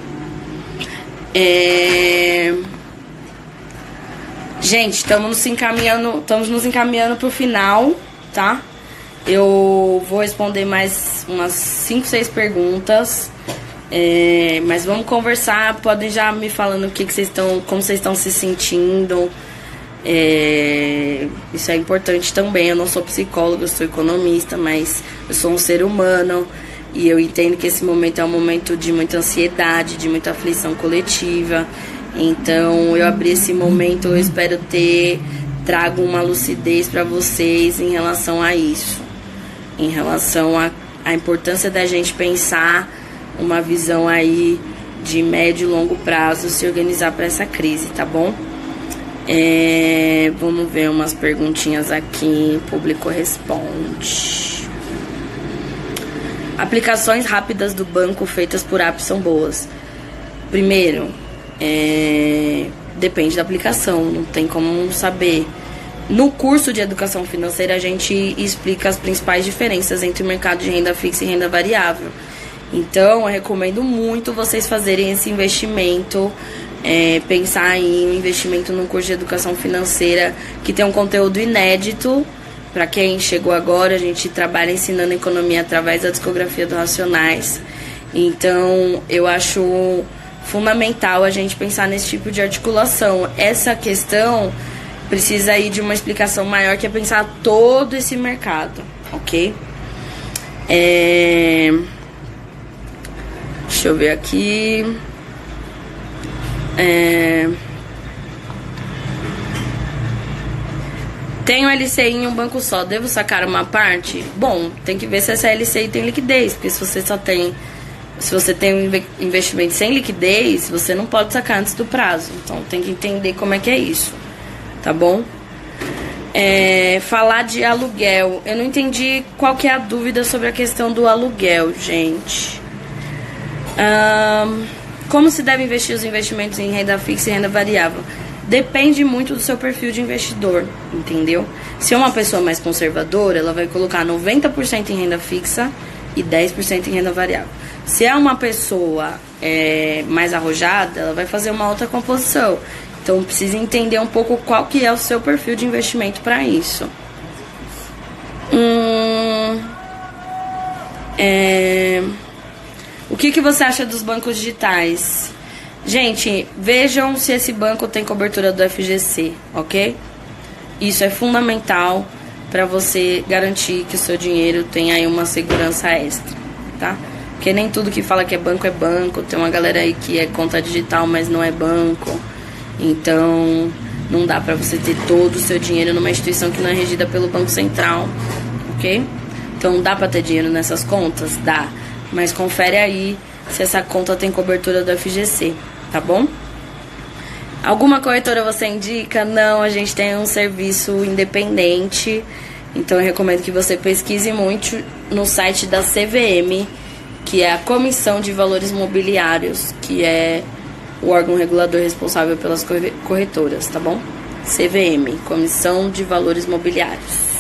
Gente, estamos nos encaminhando pro final, tá? Eu vou responder mais umas 5, 6 perguntas. Mas vamos conversar. Podem já me falando como vocês estão se sentindo. Isso é importante também. Eu não sou psicóloga, eu sou economista, mas eu sou um ser humano. E eu entendo que esse momento é um momento de muita ansiedade, de muita aflição coletiva. Então, eu abri esse momento, eu espero trago uma lucidez para vocês em relação a isso. Em relação à importância da gente pensar uma visão aí de médio e longo prazo, se organizar para essa crise, tá bom? Vamos ver umas perguntinhas aqui, o público responde. Aplicações rápidas do banco feitas por apps são boas. Primeiro, depende da aplicação, não tem como saber. No curso de educação financeira a gente explica as principais diferenças entre o mercado de renda fixa e renda variável. Então eu recomendo muito vocês fazerem esse investimento, pensar em um investimento num curso de educação financeira que tem um conteúdo inédito. Para quem chegou agora, a gente trabalha ensinando economia através da discografia do Racionais. Então eu acho fundamental a gente pensar nesse tipo de articulação. Essa questão precisa ir de uma explicação maior, que é pensar todo esse mercado, ok? Deixa eu ver aqui. Tenho LCI em um banco só, devo sacar uma parte? Bom, tem que ver se essa LCI tem liquidez, porque se você tem um investimento sem liquidez, você não pode sacar antes do prazo. Então tem que entender como é que é isso, tá bom? Falar de aluguel. Eu não entendi qual que é a dúvida sobre a questão do aluguel, gente. Como se deve investir os investimentos em renda fixa e renda variável? Depende muito do seu perfil de investidor, entendeu? Se é uma pessoa mais conservadora, ela vai colocar 90% em renda fixa e 10% em renda variável. Se é uma pessoa mais arrojada, ela vai fazer uma outra composição. Então precisa entender um pouco qual que é o seu perfil de investimento para isso. O que você acha dos bancos digitais? Gente, vejam se esse banco tem cobertura do FGC, ok? Isso é fundamental. para você garantir que o seu dinheiro tenha aí uma segurança extra, tá? Porque nem tudo que fala que é banco, tem uma galera aí que é conta digital, mas não é banco. Então, não dá pra você ter todo o seu dinheiro numa instituição que não é regida pelo Banco Central, ok? Então, dá pra ter dinheiro nessas contas? Dá. Mas confere aí se essa conta tem cobertura do FGC, tá bom? Alguma corretora você indica? Não, a gente tem um serviço independente. Então, eu recomendo que você pesquise muito no site da CVM, que é a Comissão de Valores Mobiliários, que é o órgão regulador responsável pelas corretoras, tá bom? CVM, Comissão de Valores Mobiliários.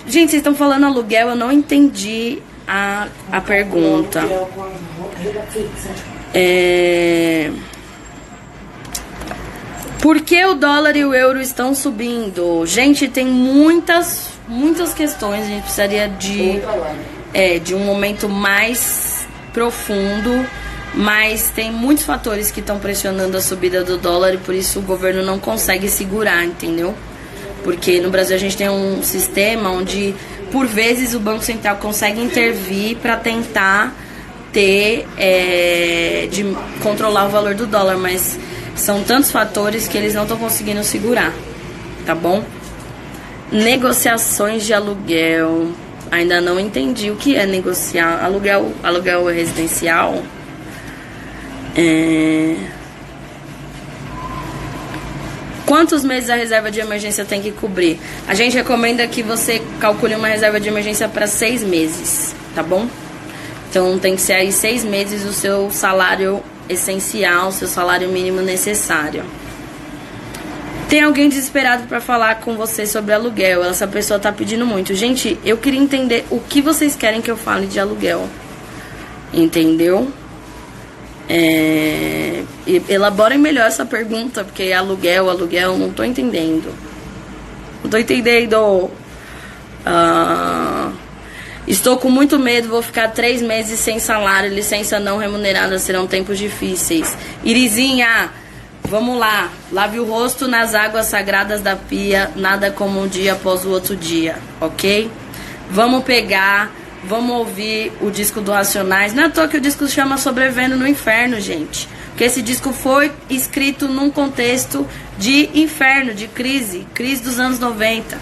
Gente, vocês estão falando aluguel, eu não entendi a pergunta. Por que o dólar e o euro estão subindo? Gente, tem muitas questões. A gente precisaria de um momento mais profundo, mas tem muitos fatores que estão pressionando a subida do dólar e por isso o governo não consegue segurar, entendeu? Porque no Brasil a gente tem um sistema onde, por vezes, o Banco Central consegue intervir para tentar de controlar o valor do dólar, mas são tantos fatores que eles não estão conseguindo segurar, tá bom? Negociações de aluguel. Ainda não entendi o que é negociar. Aluguel residencial. Quantos meses a reserva de emergência tem que cobrir? A gente recomenda que você calcule uma reserva de emergência para 6 meses, tá bom? Então tem que ser aí 6 meses o seu salário essencial, seu salário mínimo necessário. Tem alguém desesperado para falar com você sobre aluguel. Essa pessoa tá pedindo muito. Gente, eu queria entender o que vocês querem que eu fale de aluguel. Entendeu? Elaborem melhor essa pergunta, porque aluguel, não tô entendendo. Não tô entendendo. Estou com muito medo, vou ficar 3 meses sem salário, licença não remunerada, serão tempos difíceis. Irizinha, vamos lá, lave o rosto nas águas sagradas da pia, nada como um dia após o outro dia, ok? Vamos ouvir o disco do Racionais. Não é à toa que o disco chama Sobrevivendo no Inferno, gente. Porque esse disco foi escrito num contexto de inferno, de crise dos anos 90,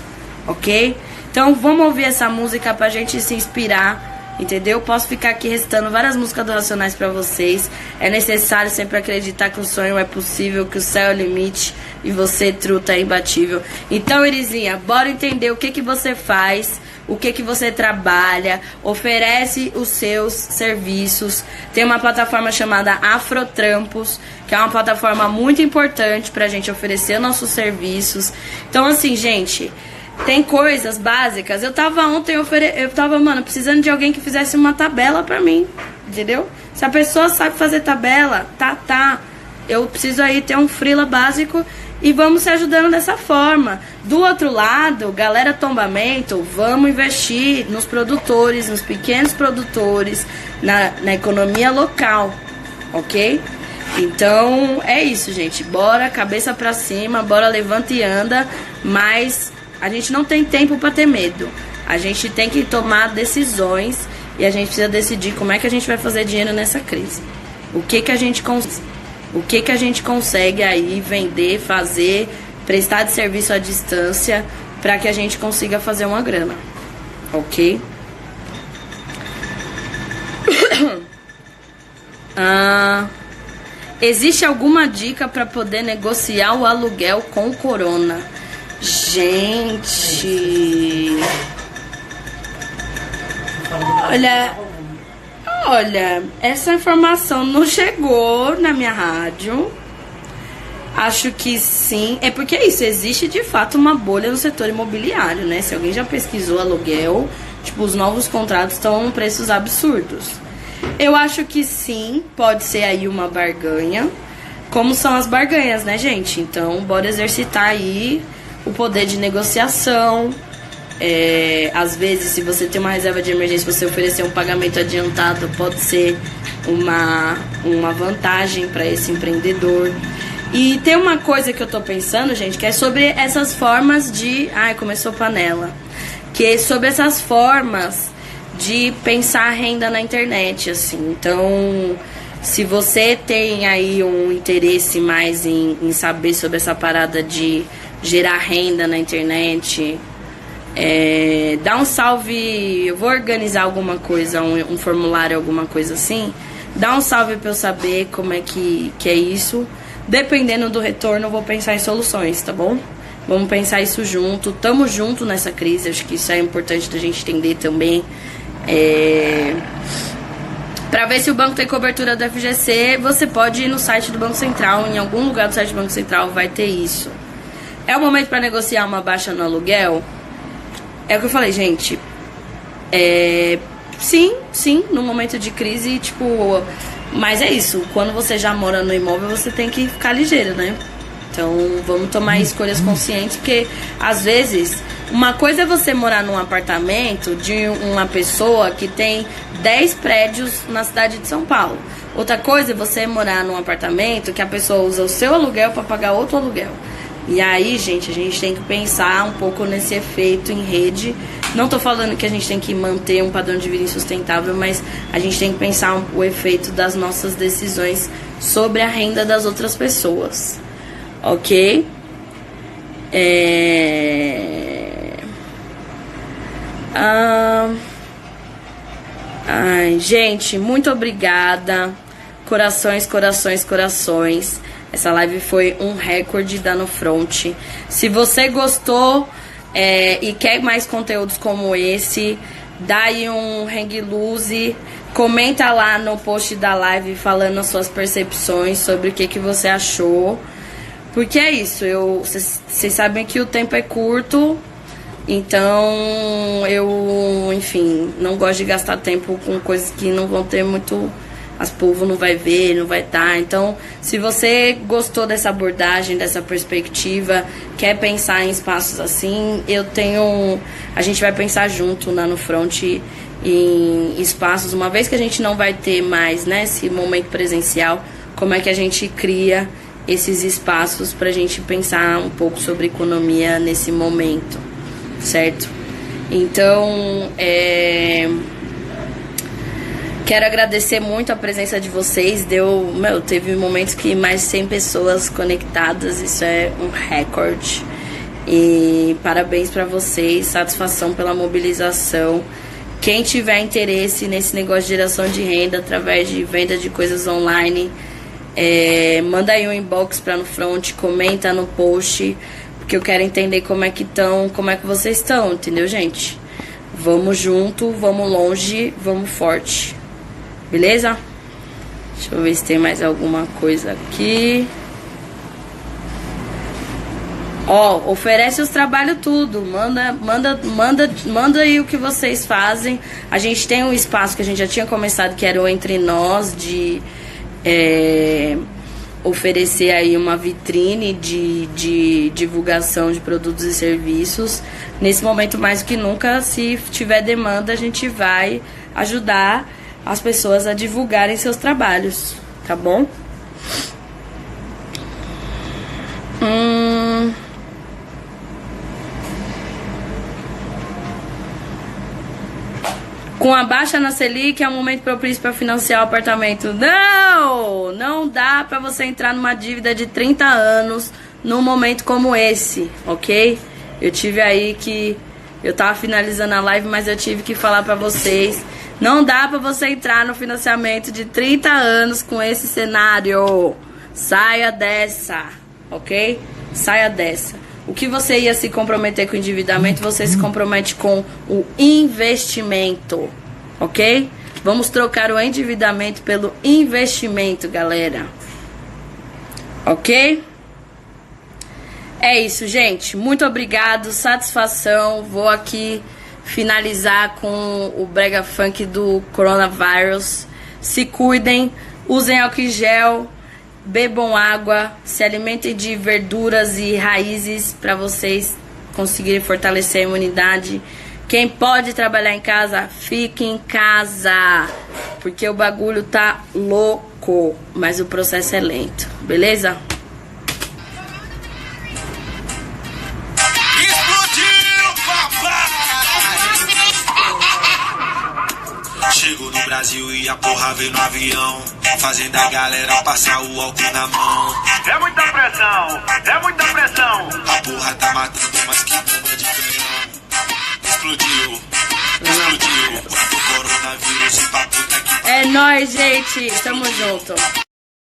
ok? Então vamos ouvir essa música pra gente se inspirar, entendeu? Posso ficar aqui recitando várias músicas do Racionais pra vocês. É necessário sempre acreditar que o sonho é possível, que o céu é o limite e você, truta, é imbatível. Então, Irizinha, bora entender o que você faz, o que você trabalha, oferece os seus serviços. Tem uma plataforma chamada Afrotrampos, que é uma plataforma muito importante pra gente oferecer nossos serviços. Então, assim, gente, tem coisas básicas. Eu tava ontem, mano, precisando de alguém que fizesse uma tabela pra mim, entendeu? Se a pessoa sabe fazer tabela, tá. Eu preciso aí ter um freela básico e vamos se ajudando dessa forma. Do outro lado, galera tombamento, vamos investir nos produtores, nos pequenos produtores, na economia local, ok? Então, é isso, gente. Bora, cabeça pra cima, bora, levanta e anda, mas a gente não tem tempo pra ter medo. A gente tem que tomar decisões e a gente precisa decidir como é que a gente vai fazer dinheiro nessa crise. O que a gente consegue aí vender, fazer, prestar de serviço à distância para que a gente consiga fazer uma grana, ok? Existe alguma dica para poder negociar o aluguel com o corona? Gente, olha, essa informação não chegou na minha rádio. Acho que sim. É porque é isso, existe de fato uma bolha no setor imobiliário, né? Se alguém já pesquisou aluguel, tipo, os novos contratos estão a preços absurdos. Eu acho que sim, pode ser aí uma barganha. Como são as barganhas, né, gente? Então, bora exercitar aí o poder de negociação. Às vezes, se você tem uma reserva de emergência, você oferecer um pagamento adiantado pode ser uma vantagem para esse empreendedor. E tem uma coisa que eu tô pensando, gente, que é sobre essas formas de... Ai, começou panela. Que é sobre essas formas de pensar renda na internet, assim. Então, se você tem aí um interesse mais em saber sobre essa parada de gerar renda na internet, dá um salve. Eu vou organizar alguma coisa, um formulário, alguma coisa assim. Dá um salve pra eu saber como é que é isso. Dependendo do retorno, eu vou pensar em soluções, tá bom? Vamos pensar isso junto. Tamo junto nessa crise. Acho que isso é importante da gente entender também. Para ver se o banco tem cobertura do FGC, você pode ir no site do Banco Central. Em algum lugar do site do Banco Central vai ter isso. É o momento para negociar uma baixa no aluguel? É o que eu falei, gente. Sim, no momento de crise, tipo... Mas é isso, quando você já mora no imóvel, você tem que ficar ligeiro, né? Então, vamos tomar escolhas conscientes, porque, às vezes, uma coisa é você morar num apartamento de uma pessoa que tem 10 prédios na cidade de São Paulo. Outra coisa é você morar num apartamento que a pessoa usa o seu aluguel para pagar outro aluguel. E aí, gente, a gente tem que pensar um pouco nesse efeito em rede. Não tô falando que a gente tem que manter um padrão de vida insustentável, mas a gente tem que pensar o efeito das nossas decisões sobre a renda das outras pessoas. Ok? Ai, gente, muito obrigada. Corações, corações, corações. Essa live foi um recorde da No Front. Se você gostou e quer mais conteúdos como esse, dá aí um hang loose. Comenta lá no post da live falando as suas percepções sobre o que você achou. Porque é isso, vocês sabem que o tempo é curto, então enfim, não gosto de gastar tempo com coisas que não vão ter muito... As povo não vai ver, não vai estar. Então, se você gostou dessa abordagem, dessa perspectiva, quer pensar em espaços assim, a gente vai pensar junto na No Front em espaços, uma vez que a gente não vai ter mais, né, esse momento presencial, como é que a gente cria esses espaços pra gente pensar um pouco sobre economia nesse momento, certo? Então, quero agradecer muito a presença de vocês. Teve momentos que mais de 100 pessoas conectadas. Isso é um recorde. E parabéns pra vocês. Satisfação pela mobilização. Quem tiver interesse nesse negócio de geração de renda através de venda de coisas online, manda aí um inbox pra No Front, comenta no post, porque eu quero entender como é que vocês estão, entendeu, gente? Vamos junto, vamos longe, vamos forte. Beleza? Deixa eu ver se tem mais alguma coisa aqui. Oferece os trabalhos tudo. Manda aí o que vocês fazem. A gente tem um espaço que a gente já tinha começado, que era o Entre Nós, de oferecer aí uma vitrine de divulgação de produtos e serviços. Nesse momento, mais do que nunca, se tiver demanda, a gente vai ajudar as pessoas a divulgarem seus trabalhos, tá bom? Com a baixa na Selic é um momento propício para financiar o apartamento. Não dá para você entrar numa dívida de 30 anos num momento como esse, ok? Eu tive aí que... Eu tava finalizando a live, mas eu tive que falar pra vocês. Não dá pra você entrar no financiamento de 30 anos com esse cenário. Saia dessa, ok? Saia dessa. O que você ia se comprometer com o endividamento, você se compromete com o investimento, ok? Vamos trocar o endividamento pelo investimento, galera. Ok? É isso, gente. Muito obrigado, satisfação. Vou aqui finalizar com o brega funk do coronavírus. Se cuidem, usem álcool em gel, bebam água, se alimentem de verduras e raízes para vocês conseguirem fortalecer a imunidade. Quem pode trabalhar em casa, fique em casa, porque o bagulho tá louco, mas o processo é lento, beleza? Brasil e a porra veio no avião, fazendo a galera passar o álcool na mão. É muita pressão, é muita pressão. A porra tá matando mais que bomba de canhão. Explodiu, explodiu. O coronavírus e pra puta que É nóis, gente. Tamo junto.